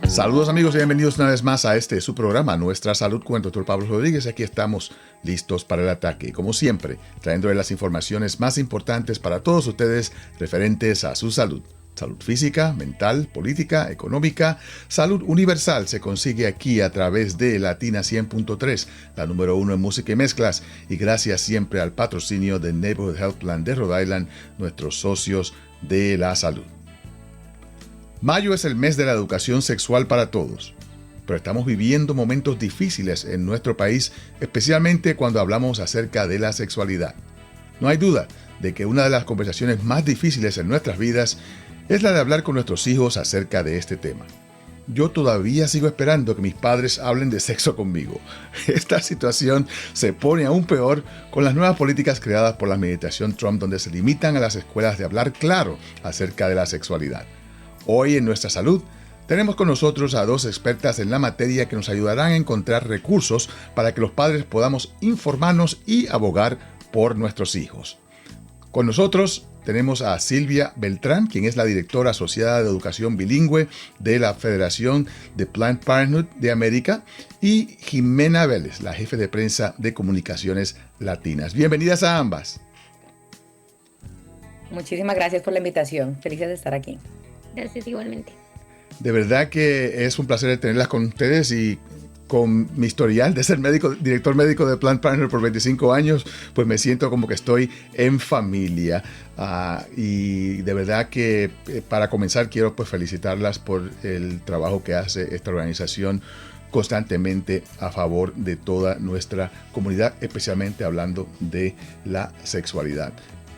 Saludos amigos y bienvenidos una vez más a su programa, Nuestra Salud con el Dr. Pablo Rodríguez. Aquí estamos listos para el ataque, como siempre, trayéndoles las informaciones más importantes para todos ustedes referentes a su salud. Salud física, mental, política, económica, salud universal se consigue aquí a través de Latina 100.3, la número 1 en música y mezclas, y gracias siempre al patrocinio de Neighborhood Health Plan de Rhode Island, nuestros socios de la salud. Mayo es el mes de la educación sexual para todos, pero estamos viviendo momentos difíciles en nuestro país, especialmente cuando hablamos acerca de la sexualidad. No hay duda de que una de las conversaciones más difíciles en nuestras vidas es la de hablar con nuestros hijos acerca de este tema. Yo todavía sigo esperando que mis padres hablen de sexo conmigo. Esta situación se pone aún peor con las nuevas políticas creadas por la administración Trump, donde se limitan a las escuelas de hablar claro acerca de la sexualidad. Hoy en Nuestra Salud tenemos con nosotros a dos expertas en la materia que nos ayudarán a encontrar recursos para que los padres podamos informarnos y abogar por nuestros hijos. Con nosotros tenemos a Silvia Beltrán, quien es la directora asociada de educación bilingüe de la Federación de Planned Parenthood de América, y Jimena Vélez, la jefe de prensa de Comunicaciones Latinas. Bienvenidas a ambas. Muchísimas gracias por la invitación. Felices de estar aquí. Gracias igualmente. De verdad que es un placer tenerlas con ustedes, y con mi historial de ser director médico de Planned Parenthood por 25 años, pues me siento como que estoy en familia. Y de verdad que para comenzar quiero pues felicitarlas por el trabajo que hace esta organización constantemente a favor de toda nuestra comunidad, especialmente hablando de la sexualidad.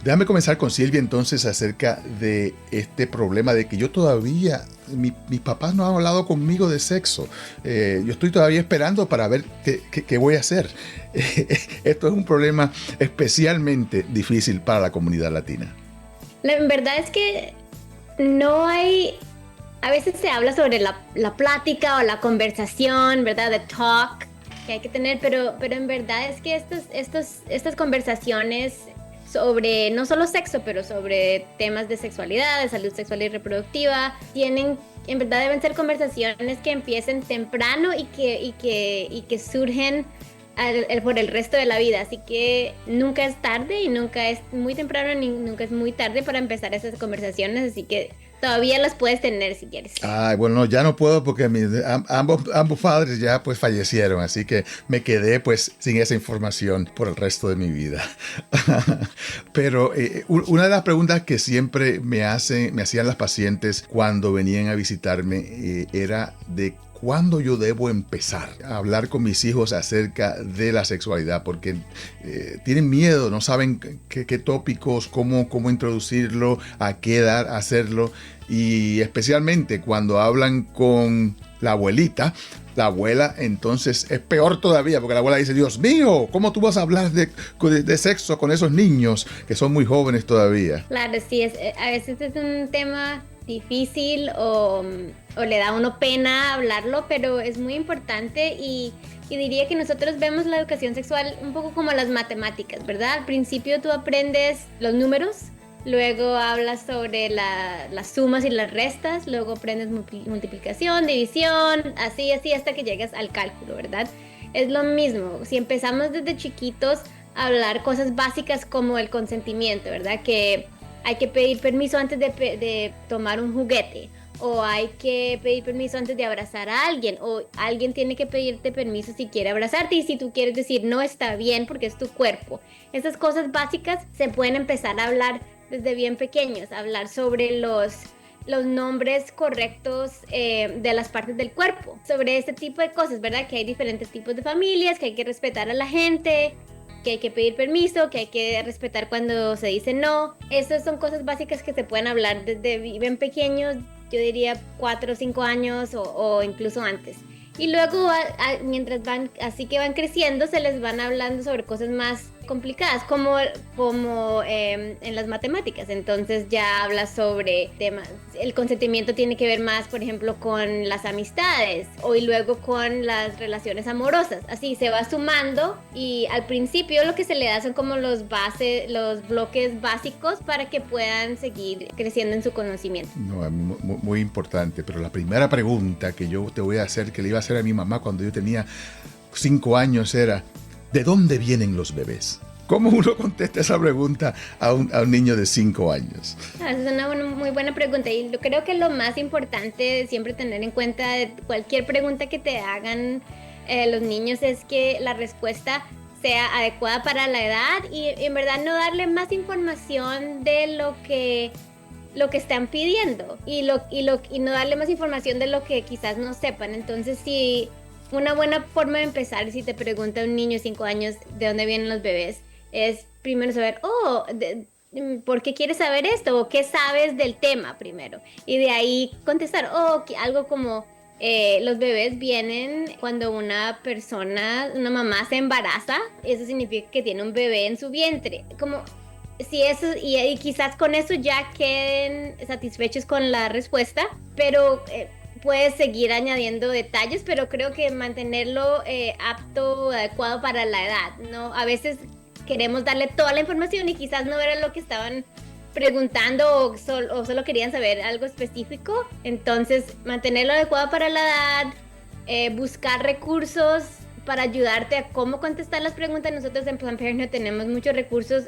Déjame comenzar con Silvia entonces acerca de este problema de que yo todavía, mis papás no han hablado conmigo de sexo. Yo estoy todavía esperando para ver qué voy a hacer. Esto es un problema especialmente difícil para la comunidad latina. La verdad es que no hay... A veces se habla sobre la plática o la conversación, ¿verdad? The talk que hay que tener, pero en verdad es que estas conversaciones sobre no solo sexo, pero sobre temas de sexualidad, de salud sexual y reproductiva, en verdad deben ser conversaciones que empiecen temprano y que surgen por el resto de la vida. Así que nunca es tarde y nunca es muy temprano ni nunca es muy tarde para empezar esas conversaciones, así que todavía las puedes tener si quieres. Bueno, no, ya no puedo porque ambos padres ya pues fallecieron, así que me quedé pues sin esa información por el resto de mi vida. Pero una de las preguntas que siempre me hacían las pacientes cuando venían a visitarme era de ¿cuándo yo debo empezar a hablar con mis hijos acerca de la sexualidad? Porque tienen miedo, no saben qué tópicos, cómo introducirlo, a qué edad hacerlo. Y especialmente cuando hablan con la abuelita, la abuela entonces es peor todavía, porque la abuela dice, Dios mío, ¿cómo tú vas a hablar de sexo con esos niños que son muy jóvenes todavía? Claro, sí, a veces es un tema difícil o le da a uno pena hablarlo, pero es muy importante y diría que nosotros vemos la educación sexual un poco como las matemáticas, ¿verdad? Al principio tú aprendes los números, luego hablas sobre las sumas y las restas, luego aprendes multiplicación, división, así hasta que llegas al cálculo, ¿verdad? Es lo mismo, si empezamos desde chiquitos a hablar cosas básicas como el consentimiento, ¿verdad? Que hay que pedir permiso antes de tomar un juguete, o hay que pedir permiso antes de abrazar a alguien, o alguien tiene que pedirte permiso si quiere abrazarte, y si tú quieres decir no está bien porque es tu cuerpo. Esas cosas básicas se pueden empezar a hablar desde bien pequeños, hablar sobre los nombres correctos de las partes del cuerpo, sobre este tipo de cosas, ¿verdad? Que hay diferentes tipos de familias, que hay que respetar a la gente, que hay que pedir permiso, que hay que respetar cuando se dice no. Esas son cosas básicas que se pueden hablar desde bien pequeños, yo diría 4 o 5 años o incluso antes. Y luego, mientras van creciendo, se les van hablando sobre cosas más complicadas, como en las matemáticas. Entonces ya habla sobre temas, el consentimiento tiene que ver más, por ejemplo, con las amistades y luego con las relaciones amorosas. Así se va sumando y al principio lo que se le da son como los bloques básicos para que puedan seguir creciendo en su conocimiento. No, es muy importante, pero la primera pregunta que yo te voy a hacer, que le iba a hacer a mi mamá cuando yo tenía 5 años era: ¿de dónde vienen los bebés? ¿Cómo uno contesta esa pregunta a un niño de 5 años? Esa es una muy buena pregunta y yo creo que lo más importante siempre tener en cuenta de cualquier pregunta que te hagan los niños es que la respuesta sea adecuada para la edad y en verdad no darle más información de lo que están pidiendo y no darle más información de lo que quizás no sepan. Entonces, si una buena forma de empezar, si te pregunta un niño de 5 años de dónde vienen los bebés, es primero saber, ¿por qué quieres saber esto? ¿O qué sabes del tema primero? Y de ahí contestar, algo como, los bebés vienen cuando una mamá se embaraza, eso significa que tiene un bebé en su vientre. Como si eso, y quizás con eso ya queden satisfechos con la respuesta, pero puedes seguir añadiendo detalles, pero creo que mantenerlo adecuado para la edad, ¿no? A veces queremos darle toda la información y quizás no era lo que estaban preguntando o solo querían saber algo específico. Entonces, mantenerlo adecuado para la edad, buscar recursos para ayudarte a cómo contestar las preguntas. Nosotros en Planned Parenthood tenemos muchos recursos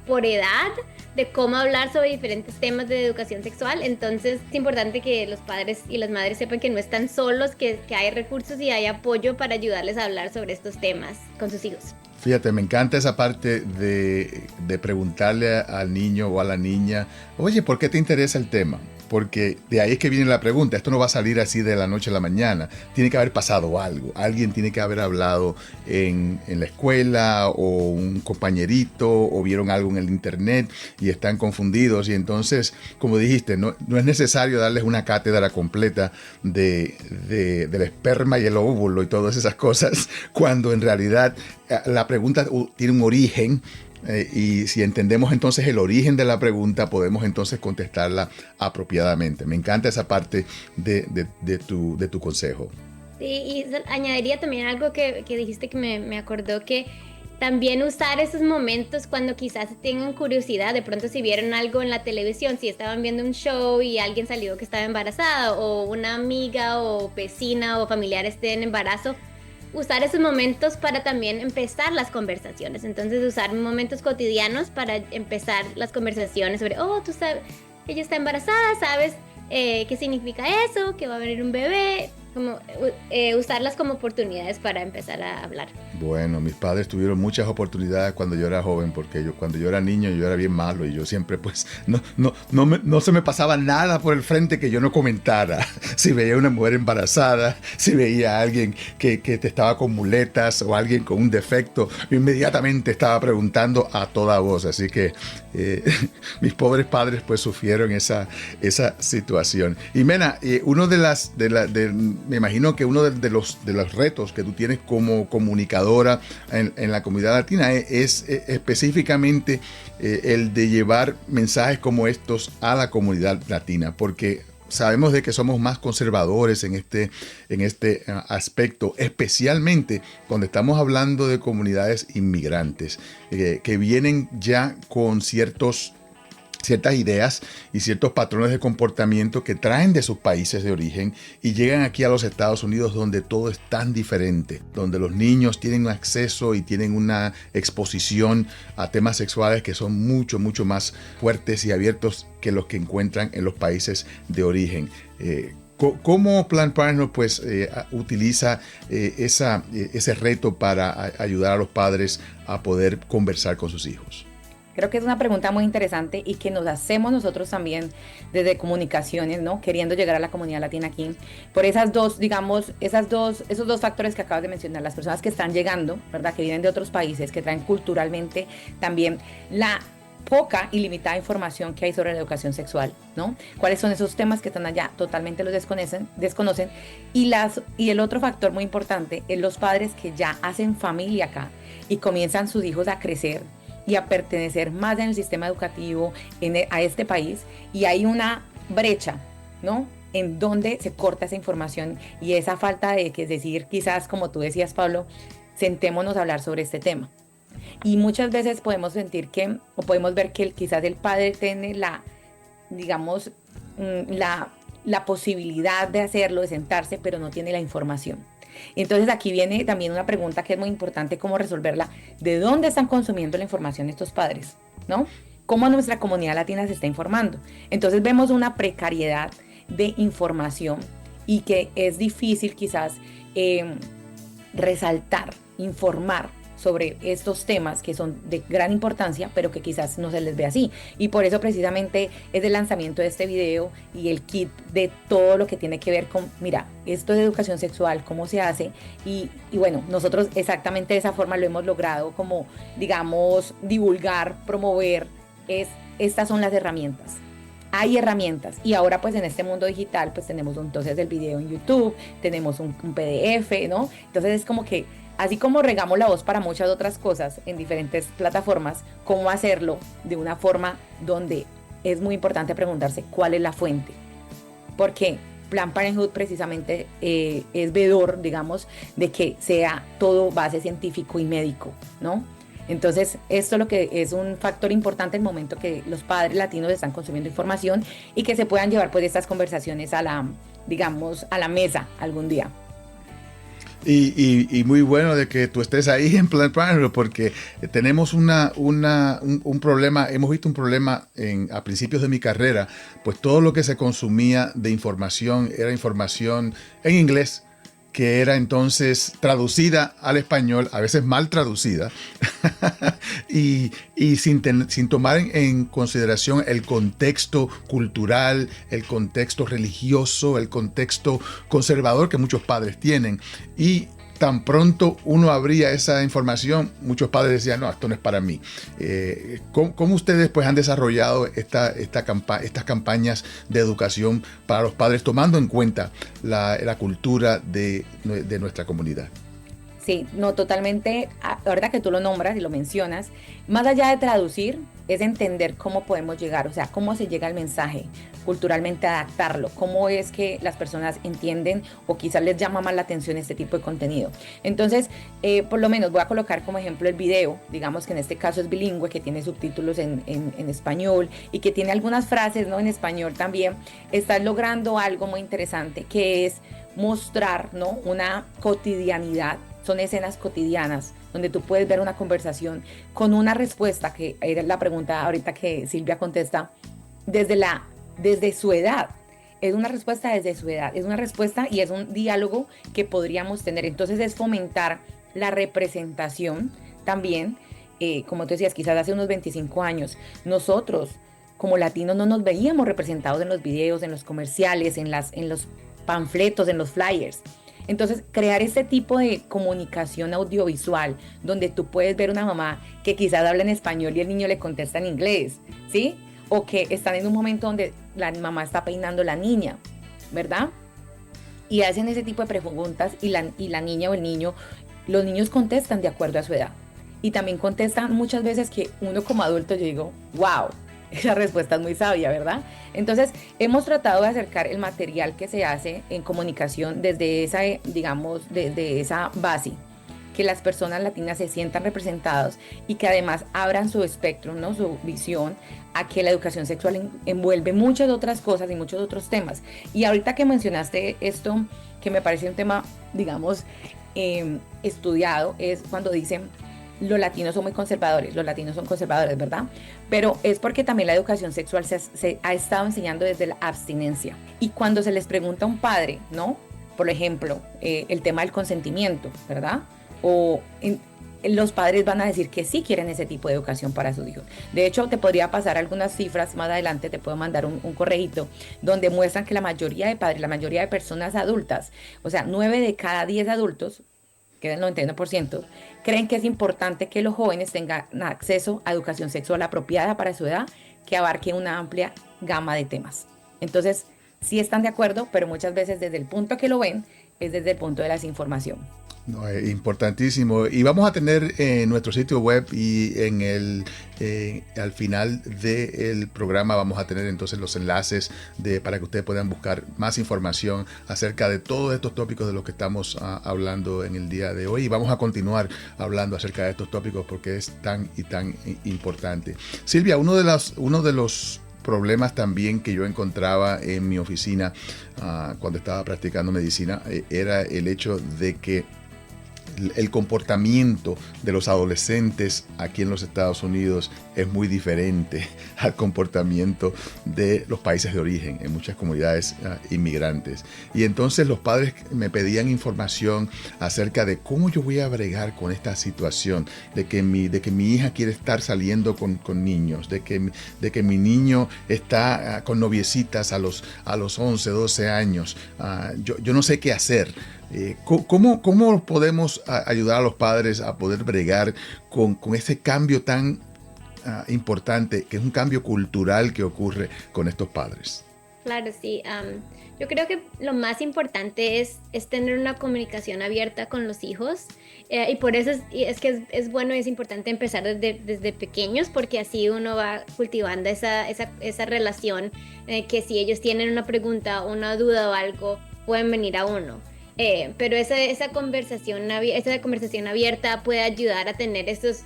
por edad de cómo hablar sobre diferentes temas de educación sexual. Entonces es importante que los padres y las madres sepan que no están solos, que hay recursos y hay apoyo para ayudarles a hablar sobre estos temas con sus hijos. Fíjate, me encanta esa parte de preguntarle al niño o a la niña: oye, ¿por qué te interesa el tema? Porque de ahí es que viene la pregunta. Esto no va a salir así de la noche a la mañana. Tiene que haber pasado algo. Alguien tiene que haber hablado en la escuela, o un compañerito, o vieron algo en el internet y están confundidos. Y entonces, como dijiste, no es necesario darles una cátedra completa del esperma y el óvulo y todas esas cosas, cuando en realidad la pregunta tiene un origen. Y si entendemos entonces el origen de la pregunta, podemos entonces contestarla apropiadamente. Me encanta esa parte de tu consejo. Sí, y añadiría también algo que dijiste que me acordó, que también usar esos momentos cuando quizás tengan curiosidad, de pronto si vieron algo en la televisión, si estaban viendo un show y alguien salió que estaba embarazada, o una amiga o vecina o familiar esté en embarazo, usar esos momentos para también empezar las conversaciones. Entonces, usar momentos cotidianos para empezar las conversaciones sobre, tú sabes, ella está embarazada, ¿sabes qué significa eso? Que va a venir un bebé. Como usarlas como oportunidades para empezar a hablar. Bueno, mis padres tuvieron muchas oportunidades cuando yo era joven, porque cuando yo era niño yo era bien malo y yo siempre pues no se me pasaba nada por el frente que yo no comentara. Si veía una mujer embarazada, si veía a alguien que estaba con muletas o alguien con un defecto, yo inmediatamente estaba preguntando a toda voz. Así que mis pobres padres pues sufrieron esa situación. Y Mena, me imagino que uno de los retos que tú tienes como comunicadora en la comunidad latina es específicamente el de llevar mensajes como estos a la comunidad latina, porque sabemos de que somos más conservadores en este aspecto, especialmente cuando estamos hablando de comunidades inmigrantes que vienen ya con ciertas ideas y ciertos patrones de comportamiento que traen de sus países de origen y llegan aquí a los Estados Unidos, donde todo es tan diferente, donde los niños tienen acceso y tienen una exposición a temas sexuales que son mucho, mucho más fuertes y abiertos que los que encuentran en los países de origen. ¿Cómo Planned Parenthood pues, utiliza ese reto para ayudar a los padres a poder conversar con sus hijos? Creo que es una pregunta muy interesante y que nos hacemos nosotros también desde comunicaciones, ¿no? Queriendo llegar a la comunidad latina aquí. Por esas dos, digamos, esos dos factores que acabas de mencionar, las personas que están llegando, ¿verdad? Que vienen de otros países, que traen culturalmente también poca y limitada información que hay sobre la educación sexual, ¿no? ¿Cuáles son esos temas que están allá? Totalmente los desconocen. Y el otro factor muy importante es los padres que ya hacen familia acá y comienzan sus hijos a crecer y a pertenecer más en el sistema educativo a este país, y hay una brecha, ¿no?, en donde se corta esa información y esa falta de, que es decir, quizás como tú decías, Pablo, sentémonos a hablar sobre este tema. Y muchas veces podemos sentir que, o podemos ver que quizás el padre tiene digamos, la posibilidad de hacerlo, de sentarse, pero no tiene la información. Entonces aquí viene también una pregunta que es muy importante cómo resolverla. ¿De dónde están consumiendo la información estos padres? ¿No? ¿Cómo nuestra comunidad latina se está informando? Entonces vemos una precariedad de información y que es difícil quizás resaltar, informar sobre estos temas que son de gran importancia, pero que quizás no se les ve así. Y por eso precisamente es el lanzamiento de este video y el kit de todo lo que tiene que ver con, mira, esto es educación sexual, cómo se hace. Y bueno, nosotros exactamente de esa forma lo hemos logrado, como, digamos, divulgar, promover. Estas son las herramientas. Hay herramientas, y ahora pues en este mundo digital pues tenemos entonces el video en YouTube, tenemos un PDF, ¿no? Entonces es como que así como regamos la voz para muchas otras cosas en diferentes plataformas, cómo hacerlo de una forma donde es muy importante preguntarse cuál es la fuente. Porque Planned Parenthood precisamente es veedor, digamos, de que sea todo base científico y médico, ¿no? Entonces, esto es lo que es un factor importante en el momento que los padres latinos están consumiendo información y que se puedan llevar pues estas conversaciones a la mesa algún día. Y muy bueno de que tú estés ahí en Planned Parenthood, porque tenemos un problema, hemos visto un problema a principios de mi carrera, pues todo lo que se consumía de información era información en inglés, que era entonces traducida al español, a veces mal traducida, y sin tomar en consideración el contexto cultural, el contexto religioso, el contexto conservador que muchos padres tienen. Y tan pronto uno abría esa información, muchos padres decían, no, esto no es para mí. ¿Cómo ustedes pues han desarrollado estas campañas de educación para los padres, tomando en cuenta la cultura de nuestra comunidad? Sí, no, totalmente. Ahorita que tú lo nombras y lo mencionas, más allá de traducir, es entender cómo podemos llegar, o sea, cómo se llega al mensaje, culturalmente adaptarlo, cómo es que las personas entienden o quizás les llama más la atención este tipo de contenido. Entonces, por lo menos voy a colocar como ejemplo el video, digamos que en este caso es bilingüe, que tiene subtítulos en español y que tiene algunas frases, ¿no?, en español también. Estás logrando algo muy interesante, que es mostrar, ¿no?, una cotidianidad. Son escenas cotidianas donde tú puedes ver una conversación con una respuesta, que era la pregunta ahorita que Silvia contesta, desde su edad. Es una respuesta desde su edad, es una respuesta y es un diálogo que podríamos tener. Entonces es fomentar la representación también, como tú decías, quizás hace unos 25 años, nosotros como latinos no nos veíamos representados en los videos, en los comerciales, en los panfletos, en los flyers. Entonces, crear este tipo de comunicación audiovisual donde tú puedes ver una mamá que quizás habla en español y el niño le contesta en inglés, ¿sí? O que están en un momento donde la mamá está peinando a la niña, ¿verdad? Y hacen ese tipo de preguntas y la niña o el niño, los niños contestan de acuerdo a su edad. Y también contestan muchas veces que uno como adulto, yo digo, wow, esa respuesta es muy sabia, ¿verdad? Entonces, hemos tratado de acercar el material que se hace en comunicación desde esa, digamos, desde esa base, que las personas latinas se sientan representados y que además abran su espectro, ¿no?, su visión a que la educación sexual envuelve muchas otras cosas y muchos otros temas. Y ahorita que mencionaste esto, que me parece un tema, digamos, estudiado, es cuando dicen los latinos son muy conservadores, los latinos son conservadores, ¿verdad? Pero es porque también la educación sexual se ha estado enseñando desde la abstinencia. Y cuando se les pregunta a un padre, ¿no?, por ejemplo, el tema del consentimiento, ¿verdad? Los padres van a decir que sí quieren ese tipo de educación para sus hijos. De hecho, te podría pasar algunas cifras más adelante, te puedo mandar un correíto donde muestran que la mayoría de padres, la mayoría de personas adultas, o sea, 9 de cada 10 adultos que es el 99%, creen que es importante que los jóvenes tengan acceso a educación sexual apropiada para su edad, que abarque una amplia gama de temas. Entonces, sí están de acuerdo, pero muchas veces desde el punto que lo ven es desde el punto de la desinformación. No, es importantísimo. Y vamos a tener en nuestro sitio web y al final del programa vamos a tener entonces los enlaces para que ustedes puedan buscar más información acerca de todos estos tópicos de los que estamos hablando en el día de hoy. Y vamos a continuar hablando acerca de estos tópicos porque es tan y tan importante. Silvia, uno de los problemas también que yo encontraba en mi oficina cuando estaba practicando medicina era el hecho de que el comportamiento de los adolescentes aquí en los Estados Unidos es muy diferente al comportamiento de los países de origen en muchas comunidades inmigrantes. Y entonces los padres me pedían información acerca de cómo yo voy a bregar con esta situación, de que mi hija quiere estar saliendo con niños, de que mi niño está con noviecitas a los 11, 12 años. Yo no sé qué hacer. ¿Cómo podemos ayudar a los padres a poder bregar con ese cambio tan importante, que es un cambio cultural que ocurre con estos padres? Claro, sí. Yo creo que lo más importante es tener una comunicación abierta con los hijos y por eso es que es bueno y es importante empezar desde pequeños, porque así uno va cultivando esa relación que si ellos tienen una pregunta, una duda o algo, pueden venir a uno. Pero esa conversación abierta puede ayudar a tener esas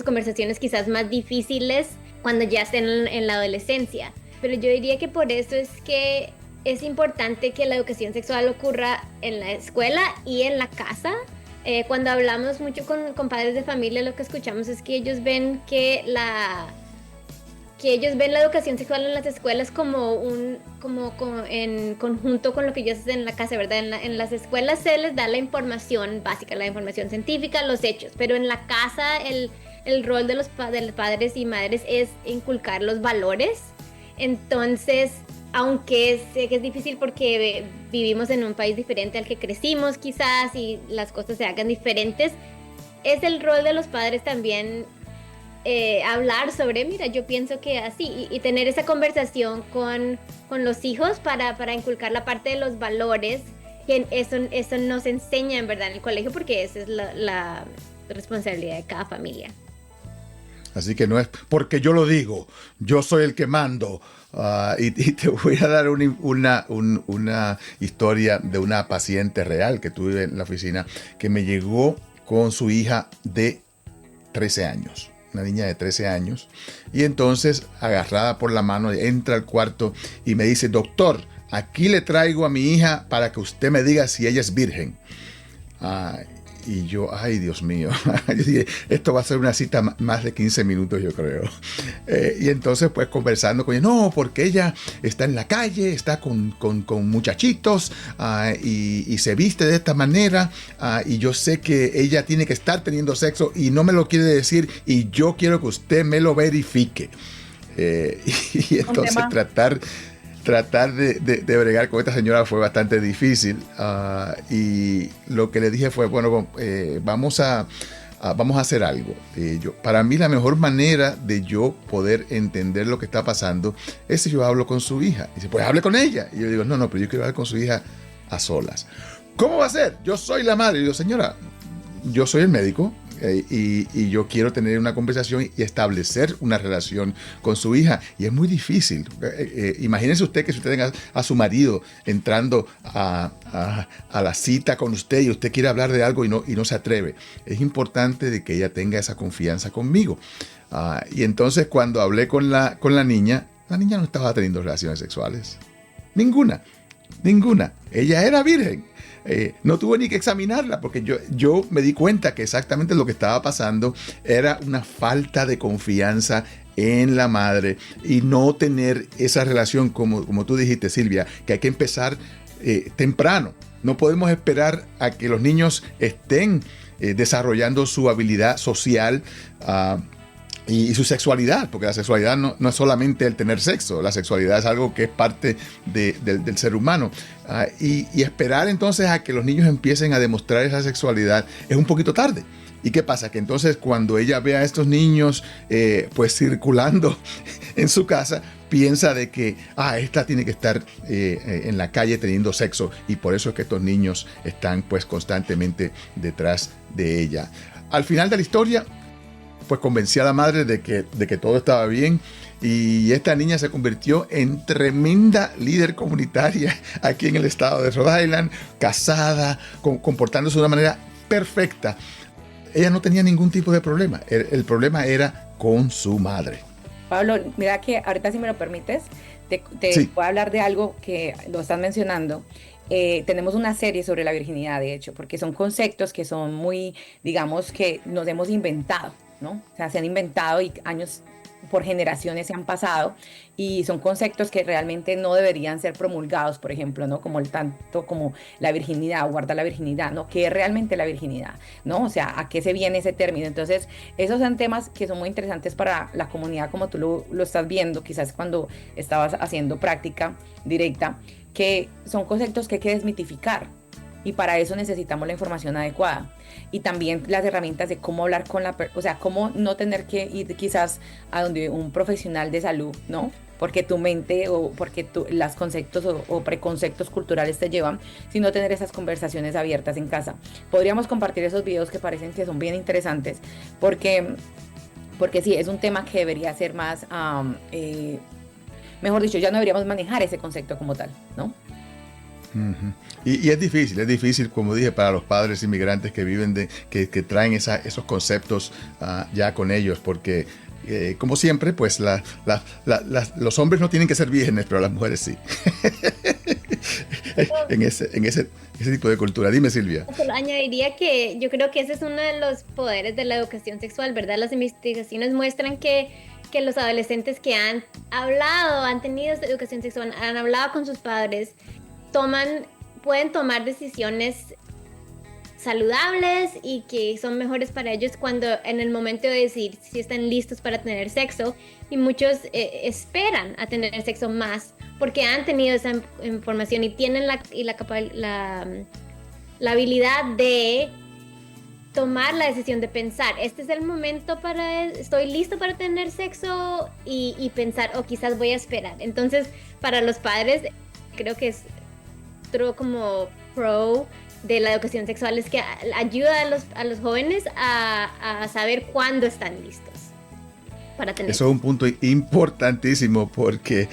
conversaciones quizás más difíciles cuando ya estén en la adolescencia. Pero yo diría que por eso es que es importante que la educación sexual ocurra en la escuela y en la casa. Cuando hablamos mucho con padres de familia, lo que escuchamos es que ellos ven que la educación sexual en las escuelas como en conjunto con lo que ellos hacen en la casa, ¿verdad? En las escuelas se les da la información básica, la información científica, los hechos, pero en la casa el rol de los padres y madres es inculcar los valores. Entonces, aunque sé que es difícil porque vivimos en un país diferente al que crecimos quizás y las cosas se hagan diferentes, es el rol de los padres también hablar sobre, mira, yo pienso que así, y tener esa conversación con los hijos para inculcar la parte de los valores, que eso no se enseña en verdad en el colegio, porque esa es la responsabilidad de cada familia. Así que no es porque yo lo digo, yo soy el que mando. Y te voy a dar una historia de una paciente real que tuve en la oficina, que me llegó con su hija de 13 años. Una niña de 13 años, y entonces agarrada por la mano entra al cuarto y me dice: doctor, aquí le traigo a mi hija para que usted me diga si ella es virgen. Y yo, ay Dios mío, yo dije, esto va a ser una cita más de 15 minutos, yo creo. Y entonces pues conversando con ella, no, porque ella está en la calle, está con muchachitos y se viste de esta manera, y yo sé que ella tiene que estar teniendo sexo y no me lo quiere decir, y yo quiero que usted me lo verifique. Y entonces tratar de bregar con esta señora fue bastante difícil, y lo que le dije fue, bueno, vamos a hacer algo. Para mí la mejor manera de yo poder entender lo que está pasando es si yo hablo con su hija. Y dice, pues hable con ella. Y yo digo, no, pero yo quiero hablar con su hija a solas. ¿Cómo va a ser? Yo soy la madre. Y yo digo, señora, yo soy el médico. Y yo quiero tener una conversación y establecer una relación con su hija, y es muy difícil. Imagínese usted que si usted tenga a su marido entrando a la cita con usted y usted quiere hablar de algo y no se atreve. Es importante de que ella tenga esa confianza conmigo. Y entonces cuando hablé con la niña no estaba teniendo relaciones sexuales. Ninguna. Ella era virgen. No tuve ni que examinarla, porque yo me di cuenta que exactamente lo que estaba pasando era una falta de confianza en la madre y no tener esa relación, como tú dijiste, Silvia, que hay que empezar temprano. No podemos esperar a que los niños estén desarrollando su habilidad social y su sexualidad, porque la sexualidad no es solamente el tener sexo, la sexualidad es algo que es parte del ser humano. Y esperar entonces a que los niños empiecen a demostrar esa sexualidad es un poquito tarde. ¿Y qué pasa? Que entonces cuando ella ve a estos niños pues circulando en su casa, piensa de que esta tiene que estar en la calle teniendo sexo, y por eso es que estos niños están pues constantemente detrás de ella. Al final de la historia, pues convencí a la madre de que todo estaba bien, y esta niña se convirtió en tremenda líder comunitaria aquí en el estado de Rhode Island, casada, comportándose de una manera perfecta. Ella no tenía ningún tipo de problema. El problema era con su madre. Pablo, mira que ahorita, si me lo permites, sí, voy a hablar de algo que lo están mencionando. Tenemos una serie sobre la virginidad, de hecho, porque son conceptos que son muy, digamos, que nos hemos inventado, ¿no? O sea, se han inventado y años por generaciones se han pasado, y son conceptos que realmente no deberían ser promulgados, por ejemplo, ¿no? Como tanto como la virginidad, o guardar la virginidad, ¿no? ¿Qué es realmente la virginidad? ¿No? O sea, ¿a qué se viene ese término? Entonces, esos son temas que son muy interesantes para la comunidad, como tú lo estás viendo, quizás cuando estabas haciendo práctica directa, que son conceptos que hay que desmitificar. Y para eso necesitamos la información adecuada. Y también las herramientas de cómo hablar con o sea, cómo no tener que ir quizás a donde un profesional de salud, ¿no? Porque tu mente o porque los conceptos o preconceptos culturales te llevan, sino tener esas conversaciones abiertas en casa. Podríamos compartir esos videos que parecen que son bien interesantes, porque sí, es un tema que debería ser más, mejor dicho, ya no deberíamos manejar ese concepto como tal, ¿no? Uh-huh. Y es difícil, como dije, para los padres inmigrantes que viven que traen esos conceptos ya con ellos, porque como siempre, pues los hombres no tienen que ser vírgenes, pero las mujeres sí. en ese tipo de cultura. Dime, Silvia. Solo añadiría que yo creo que ese es uno de los poderes de la educación sexual, ¿verdad? Las investigaciones muestran que los adolescentes que han tenido esta educación sexual, han hablado con sus padres, pueden tomar decisiones saludables y que son mejores para ellos cuando en el momento de decidir si están listos para tener sexo, y muchos esperan a tener sexo más porque han tenido esa información y tienen la habilidad de tomar la decisión de pensar, este es el momento estoy listo para tener sexo, y pensar, quizás voy a esperar. Entonces, para los padres, creo que es como pro de la educación sexual, es que ayuda a los jóvenes a saber cuándo están listos para tener. Eso es un punto importantísimo, porque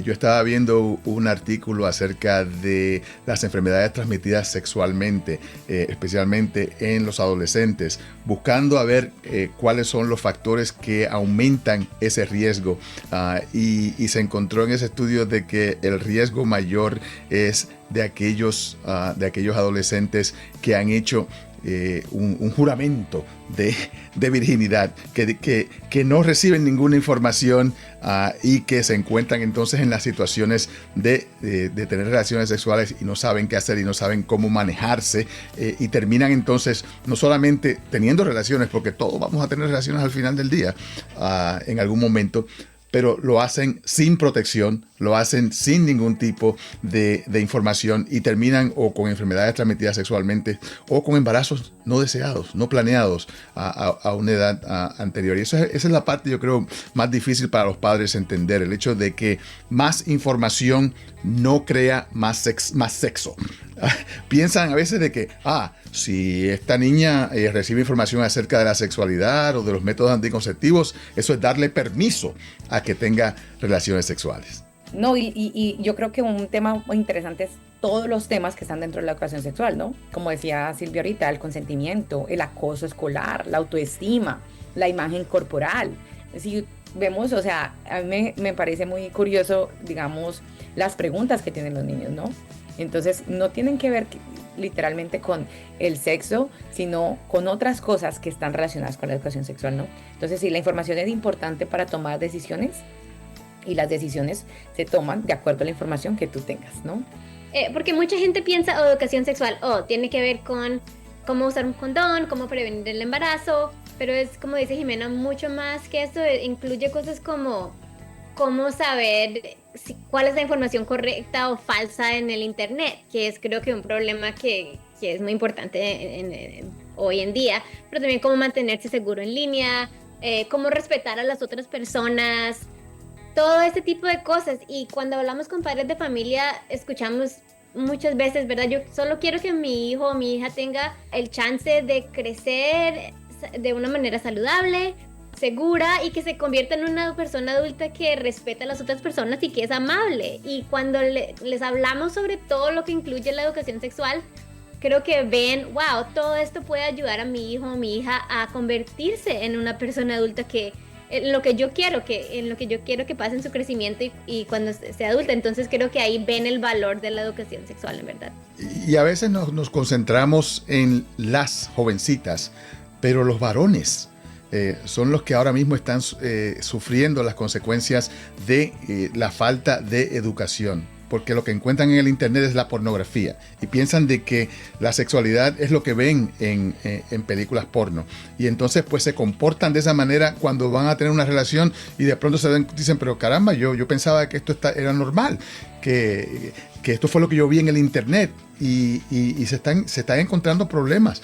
yo estaba viendo un artículo acerca de las enfermedades transmitidas sexualmente, especialmente en los adolescentes, buscando a ver cuáles son los factores que aumentan ese riesgo, y se encontró en ese estudio de que el riesgo mayor es de aquellos adolescentes que han hecho un juramento de virginidad, que no reciben ninguna información, y que se encuentran entonces en las situaciones de tener relaciones sexuales y no saben qué hacer y no saben cómo manejarse, y terminan entonces no solamente teniendo relaciones, porque todos vamos a tener relaciones al final del día en algún momento, pero lo hacen sin protección, lo hacen sin ningún tipo de información, y terminan o con enfermedades transmitidas sexualmente o con embarazos no deseados, no planeados a una edad anterior. Y esa es la parte, yo creo, más difícil para los padres entender, el hecho de que más información no crea más sexo. Piensan a veces de que, si esta niña recibe información acerca de la sexualidad o de los métodos anticonceptivos, eso es darle permiso a que tenga relaciones sexuales. No, y yo creo que un tema muy interesante es todos los temas que están dentro de la educación sexual, ¿no? Como decía Silvia ahorita, el consentimiento, el acoso escolar, la autoestima, la imagen corporal. Si vemos, o sea, a mí me parece muy curioso, digamos, las preguntas que tienen los niños, ¿no? Entonces, no tienen que ver literalmente con el sexo, sino con otras cosas que están relacionadas con la educación sexual, ¿no? Entonces, sí, la información es importante para tomar decisiones, y las decisiones se toman de acuerdo a la información que tú tengas, ¿no? Porque mucha gente piensa, educación sexual, tiene que ver con cómo usar un condón, cómo prevenir el embarazo, pero es como dice Jimena, mucho más que eso, incluye cosas como cómo saber cuál es la información correcta o falsa en el internet, que es creo que un problema que es muy importante hoy en día, pero también cómo mantenerse seguro en línea, cómo respetar a las otras personas, todo este tipo de cosas. Y cuando hablamos con padres de familia, escuchamos muchas veces, ¿verdad? Yo solo quiero que mi hijo o mi hija tenga el chance de crecer de una manera saludable, segura y que se convierta en una persona adulta que respeta a las otras personas y que es amable. Y cuando les hablamos sobre todo lo que incluye la educación sexual, creo que ven, wow, todo esto puede ayudar a mi hijo o mi hija a convertirse en una persona adulta que en lo que yo quiero que pase en su crecimiento y cuando sea adulta. Entonces creo que ahí ven el valor de la educación sexual, en verdad. Y a veces nos concentramos en las jovencitas, pero los varones son los que ahora mismo están sufriendo las consecuencias de la falta de educación, porque lo que encuentran en el internet es la pornografía y piensan de que la sexualidad es lo que ven en películas porno, y entonces pues se comportan de esa manera cuando van a tener una relación y de pronto dicen, pero caramba, yo pensaba que esto era normal, que esto fue lo que yo vi en el internet, y se están encontrando problemas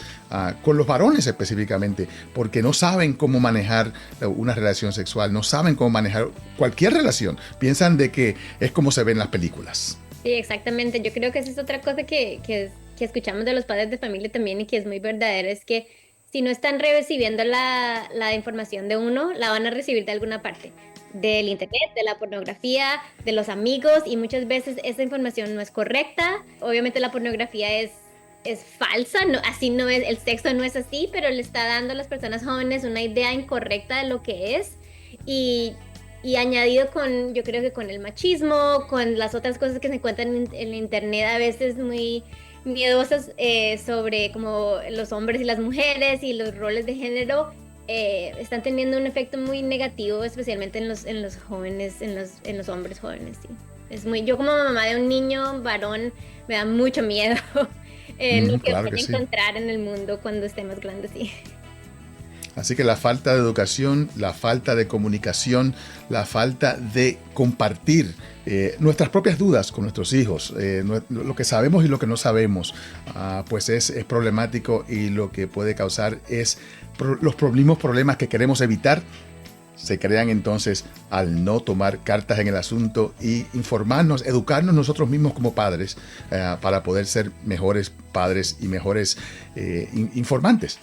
con los varones específicamente, porque no saben cómo manejar una relación sexual, no saben cómo manejar cualquier relación, piensan de que es como se ve en las películas. Sí, exactamente. Yo creo que esa es otra cosa que escuchamos de los padres de familia también y que es muy verdadera, es que si no están recibiendo la información de uno, la van a recibir de alguna parte, del internet, de la pornografía, de los amigos, y muchas veces esa información no es correcta. Obviamente la pornografía es falsa, no, así no es, el sexo no es así, pero le está dando a las personas jóvenes una idea incorrecta de lo que es, y añadido con, yo creo que con el machismo, con las otras cosas que se encuentran en internet a veces muy miedosas sobre como los hombres y las mujeres y los roles de género, están teniendo un efecto muy negativo, especialmente en los jóvenes, en los hombres jóvenes, sí. Yo como mamá de un niño varón me da mucho miedo lo que claro van a que sí. encontrar en el mundo cuando esté más grande, sí. Así que la falta de educación, la falta de comunicación, la falta de compartir nuestras propias dudas con nuestros hijos, lo que sabemos y lo que no sabemos, pues es problemático, y lo que puede causar es los mismos problemas que queremos evitar. Se crean entonces al no tomar cartas en el asunto y informarnos, educarnos nosotros mismos como padres para poder ser mejores padres y mejores informantes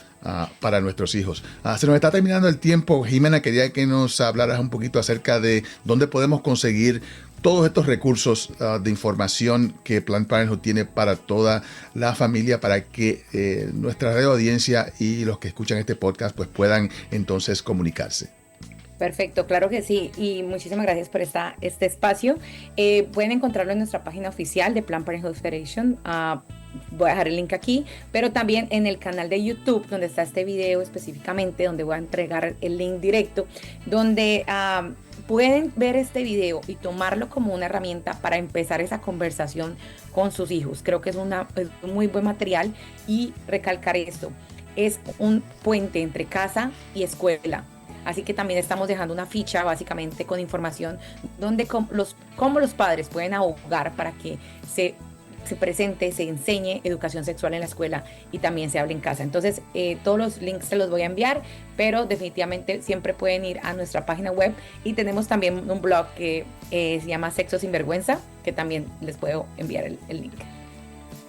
para nuestros hijos. Se nos está terminando el tiempo. Jimena, quería que nos hablaras un poquito acerca de dónde podemos conseguir todos estos recursos de información que Planned Parenthood tiene para toda la familia, para que nuestra radio audiencia y los que escuchan este podcast pues puedan entonces comunicarse. Perfecto, claro que sí, y muchísimas gracias por este espacio. Pueden encontrarlo en nuestra página oficial de Planned Parenthood Federation. Voy a dejar el link aquí, pero también en el canal de YouTube, donde está este video específicamente, donde voy a entregar el link directo, donde pueden ver este video y tomarlo como una herramienta para empezar esa conversación con sus hijos. Creo que es un muy buen material, y recalcar esto, es un puente entre casa y escuela. Así que también estamos dejando una ficha básicamente con información donde cómo los padres pueden abogar para que se presente, se enseñe educación sexual en la escuela y también se hable en casa. Entonces, todos los links se los voy a enviar, pero definitivamente siempre pueden ir a nuestra página web, y tenemos también un blog que se llama Sexo Sin Vergüenza, que también les puedo enviar el link.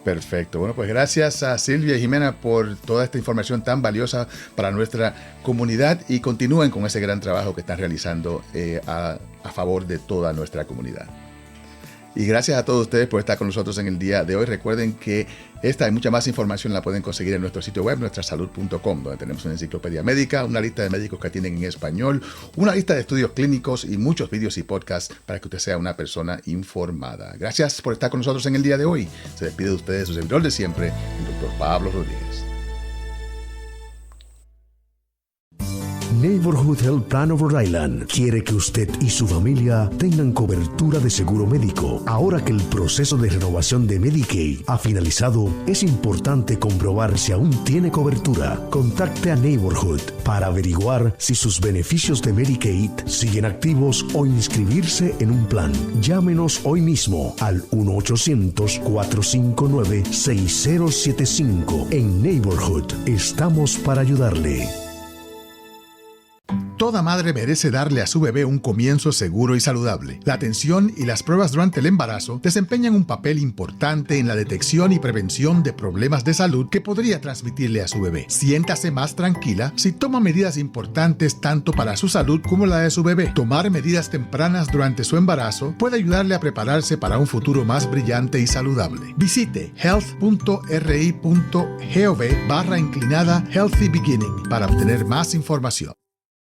Perfecto. Bueno, pues gracias a Silvia y Jimena por toda esta información tan valiosa para nuestra comunidad, y continúen con ese gran trabajo que están realizando a favor de toda nuestra comunidad. Y gracias a todos ustedes por estar con nosotros en el día de hoy. Recuerden que esta y mucha más información la pueden conseguir en nuestro sitio web, nuestrasalud.com, donde tenemos una enciclopedia médica, una lista de médicos que atienden en español, una lista de estudios clínicos y muchos vídeos y podcasts para que usted sea una persona informada. Gracias por estar con nosotros en el día de hoy. Se despide de ustedes su servidor de siempre, el Dr. Pablo Rodríguez. Neighborhood Health Plan of Rhode Island quiere que usted y su familia tengan cobertura de seguro médico. Ahora que el proceso de renovación de Medicaid ha finalizado, es importante comprobar si aún tiene cobertura. Contacte a Neighborhood para averiguar si sus beneficios de Medicaid siguen activos o inscribirse en un plan. Llámenos hoy mismo al 1-800-459-6075. En Neighborhood estamos para ayudarle. Toda madre merece darle a su bebé un comienzo seguro y saludable. La atención y las pruebas durante el embarazo desempeñan un papel importante en la detección y prevención de problemas de salud que podría transmitirle a su bebé. Siéntase más tranquila si toma medidas importantes tanto para su salud como la de su bebé. Tomar medidas tempranas durante su embarazo puede ayudarle a prepararse para un futuro más brillante y saludable. Visite health.ri.gov/Healthy Beginning para obtener más información.